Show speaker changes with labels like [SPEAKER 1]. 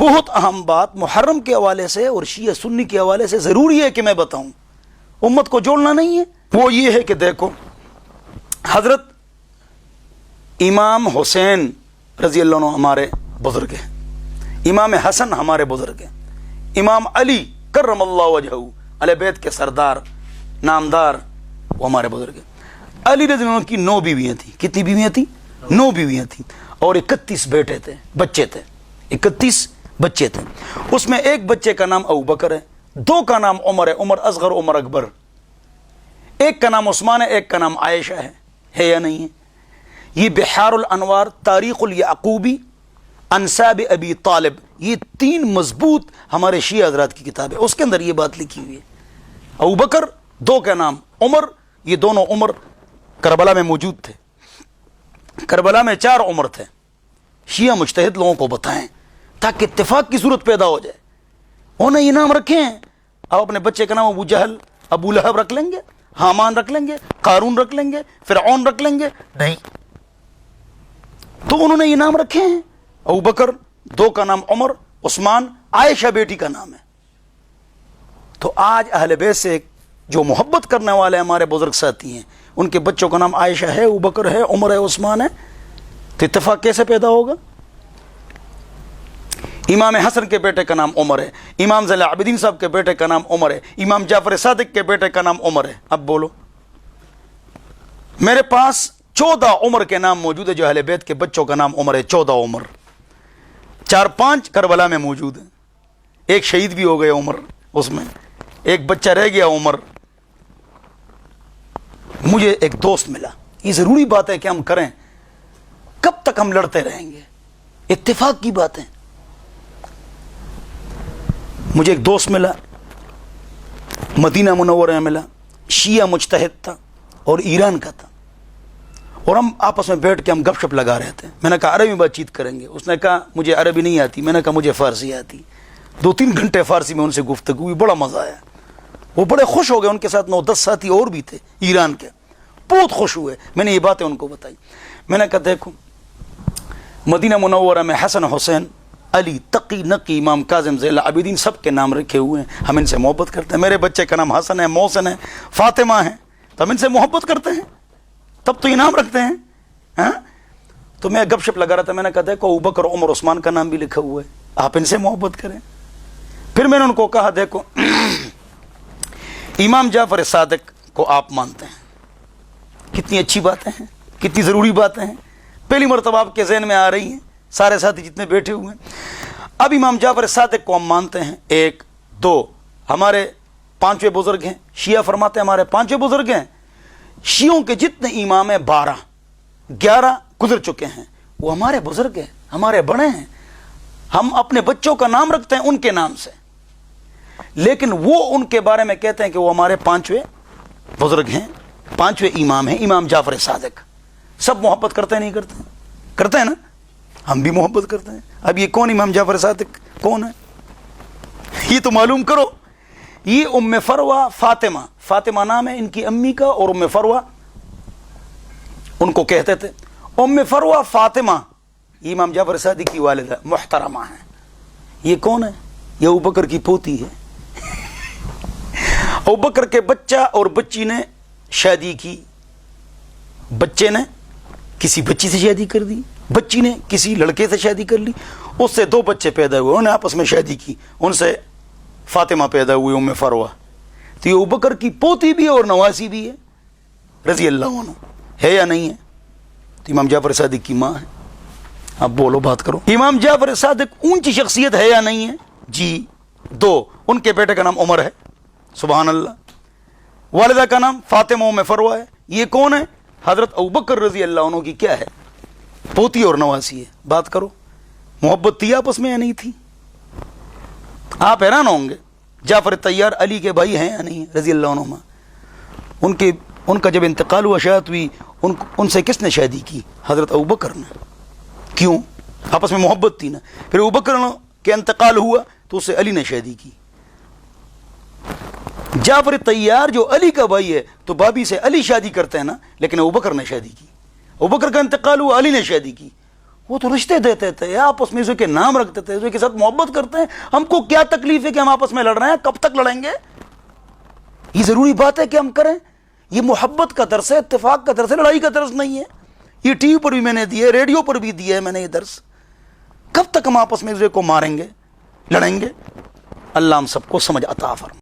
[SPEAKER 1] بہت اہم بات محرم کے حوالے سے اور شیعہ سنی کے حوالے سے ضروری ہے کہ میں بتاؤں، امت کو جوڑنا نہیں ہے، وہ یہ ہے کہ دیکھو حضرت امام حسین رضی اللہ عنہ ہمارے بزرگ ہیں، امام حسن ہمارے بزرگ ہیں، امام علی کرم اللہ وجہہ اہل بیت کے سردار نامدار وہ ہمارے بزرگ ہیں۔ علی رضی اللہ عنہ کی 9 بیویاں تھیں، کتنی بیویاں تھیں؟ 9 بیویاں تھیں، اور 31 بیٹے تھے، بچے تھے، 31 بچے تھے۔ اس میں ایک بچے کا نام ابو بکر ہے، 2 کا نام عمر ہے، عمر اصغر عمر اکبر، ایک کا نام عثمان ہے، ایک کا نام عائشہ ہے یا نہیں ہے؟ یہ بحار الانوار، تاریخ الیعقوبی، انساب ابی طالب، یہ 3 مضبوط ہمارے شیعہ حضرات کی کتاب ہے، اس کے اندر یہ بات لکھی ہوئی ہے۔ ابو بکر، 2 کا نام عمر، یہ دونوں عمر کربلا میں موجود تھے، کربلا میں 4 عمر تھے۔ شیعہ مجتہد لوگوں کو بتائیں تاکہ اتفاق کی صورت پیدا ہو جائے۔ انہوں نے یہ نام رکھے ہیں، آپ اپنے بچے کا نام ابو جہل، ابو لہب رکھ لیں گے، حامان رکھ لیں گے، قارون رکھ لیں گے، فرعون رکھ لیں گے؟ نہیں، تو انہوں نے یہ نام رکھے ہیں۔ ابو بکر، 2 کا نام عمر، عثمان، عائشہ بیٹی کا نام ہے۔ تو آج اہل بیت سے جو محبت کرنے والے ہمارے بزرگ ساتھی ہیں، ان کے بچوں کا نام عائشہ ہے، ابو بکر ہے، عمر ہے، عثمان ہے، تو اتفاق کیسے پیدا ہوگا؟ امام حسن کے بیٹے کا نام عمر ہے، امام زین العابدین صاحب کے بیٹے کا نام عمر ہے، امام جعفر صادق کے بیٹے کا نام عمر ہے۔ اب بولو، میرے پاس 14 عمر کے نام موجود ہے، جو اہل بیت کے بچوں کا نام عمر ہے، 14 عمر، 4-5 کربلا میں موجود ہیں، ایک شہید بھی ہو گئے عمر، اس میں ایک بچہ رہ گیا عمر۔ مجھے ایک دوست ملا، یہ ضروری بات ہے کہ ہم کریں، کب تک ہم لڑتے رہیں گے؟ اتفاق کی باتیں۔ مجھے ایک دوست ملا، مدینہ منورہ میں ملا، شیعہ مجتہد تھا اور ایران کا تھا، اور ہم آپس میں بیٹھ کے ہم گپ شپ لگا رہے تھے۔ میں نے کہا عربی میں بات چیت کریں گے، اس نے کہا مجھے عربی نہیں آتی، میں نے کہا مجھے فارسی آتی۔ 2-3 گھنٹے فارسی میں ان سے گفتگو ہوئی، بڑا مزہ آیا، وہ بڑے خوش ہو گئے، ان کے ساتھ 9-10 ساتھی اور بھی تھے ایران کے، بہت خوش ہوئے۔ میں نے یہ باتیں ان کو بتائی، میں نے کہا دیکھو مدینہ منورہ میں حسن، حسین، علی، تقی، نقی، امام کاظم، زین العابدین سب کے نام رکھے ہوئے ہیں، ہم ان سے محبت کرتے ہیں۔ میرے بچے کا نام حسن ہے، محسن ہے، فاطمہ ہے، تو ہم ان سے محبت کرتے ہیں، تب تو یہ نام رکھتے ہیں۔ ہاں، تو میں گپ شپ لگا رہا تھا، میں نے کہا دیکھو ابو بکر، عمر، عثمان کا نام بھی لکھا ہوا ہے، آپ ان سے محبت کریں۔ پھر میں نے ان کو کہا دیکھو امام جعفر صادق کو آپ مانتے ہیں، کتنی اچھی باتیں ہیں، کتنی ضروری باتیں ہیں، پہلی مرتبہ آپ کے ذہن میں آ رہی ہیں، سارے ساتھی جتنے بیٹھے ہوئے ہیں۔ اب امام جعفر صادق کو ہم مانتے ہیں، 1 2 ہمارے 5ویں بزرگ ہیں، شیعہ فرماتے ہیں ہمارے 5ویں بزرگ ہیں۔ شیعوں کے جتنے امام ہیں 12 11 گزر چکے ہیں، وہ ہمارے بزرگ ہیں، ہمارے بڑے ہیں، ہم اپنے بچوں کا نام رکھتے ہیں ان کے نام سے، لیکن وہ ان کے بارے میں کہتے ہیں کہ وہ ہمارے 5ویں بزرگ ہیں، 5ویں امام ہیں، امام جعفر صادق۔ سب محبت کرتے ہیں نہیں کرتے ہیں؟ کرتے ہیں نا، ہم بھی محبت کرتے ہیں۔ اب یہ کون امام جعفر صادق کون ہے؟ یہ تو معلوم کرو۔ یہ ام فروہ فاطمہ، فاطمہ نام ہے ان کی امی کا، اور ام فروہ ان کو کہتے تھے۔ ام فروہ فاطمہ یہ امام جعفر صادق کی والدہ محترمہ ہیں۔ یہ کون ہے؟ یہ ابو بکر کی پوتی ہے۔ ابو بکر کے بچہ اور بچی نے شادی کی، بچے نے کسی بچی سے شادی کر دی، بچی نے کسی لڑکے سے شادی کر لی، اس سے 2 بچے پیدا ہوئے، انہوں نے آپس میں شادی کی، ان سے فاطمہ پیدا ہوئی ام فروہ۔ تو یہ ابو بکر کی پوتی بھی ہے اور نواسی بھی ہے رضی اللہ عنہ، ہے یا نہیں ہے؟ تو امام جعفر صادق کی ماں ہے۔ اب بولو، بات کرو، امام جعفر صادق اونچی شخصیت ہے یا نہیں ہے؟ جی 2، ان کے بیٹے کا نام عمر ہے، سبحان اللہ، والدہ کا نام فاطمہ ام فروہ ہے۔ یہ کون ہے؟ حضرت ابو بکر رضی اللہ عنہ کی کیا ہے؟ پوتی اور نواسی ہے۔ بات کرو، محبت تھی آپس میں یا نہیں تھی؟ آپ حیران ہوں گے، جعفر طیار علی کے بھائی ہیں یا نہیں رضی اللہ عنہما؟ ان کا جب انتقال ہوا، شہادت ہوئی، ان سے کس نے شادی کی؟ حضرت ابو بکر نے۔ کیوں؟ آپس میں محبت تھی نا۔ پھر ابو بکر کے انتقال ہوا تو اس سے علی نے شادی کی۔ جعفر طیار جو علی کا بھائی ہے تو بابی سے علی شادی کرتے ہیں نا، لیکن ابو بکر نے شادی کی۔ ابو بکر کا انتقال ہوا، علی نے شادی کی۔ وہ تو رشتے دیتے تھے، آپس میں ایک دوسرے کے نام رکھتے تھے، ایک دوسرے کے ساتھ محبت کرتے ہیں. ہم کو کیا تکلیف ہے کہ ہم آپس میں لڑ رہے ہیں؟ کب تک لڑیں گے؟ یہ ضروری بات ہے کہ ہم کریں. یہ محبت کا درس ہے، اتفاق کا درس ہے، لڑائی کا درس نہیں ہے. یہ ٹی وی پر بھی میں نے دیے، ریڈیو پر بھی دیا ہے میں نے یہ درس. کب تک ہم آپس میں ایک دوسرے کو ماریں گے، لڑیں گے؟ اللہ ہم سب کو سمجھ عطا فرمائے.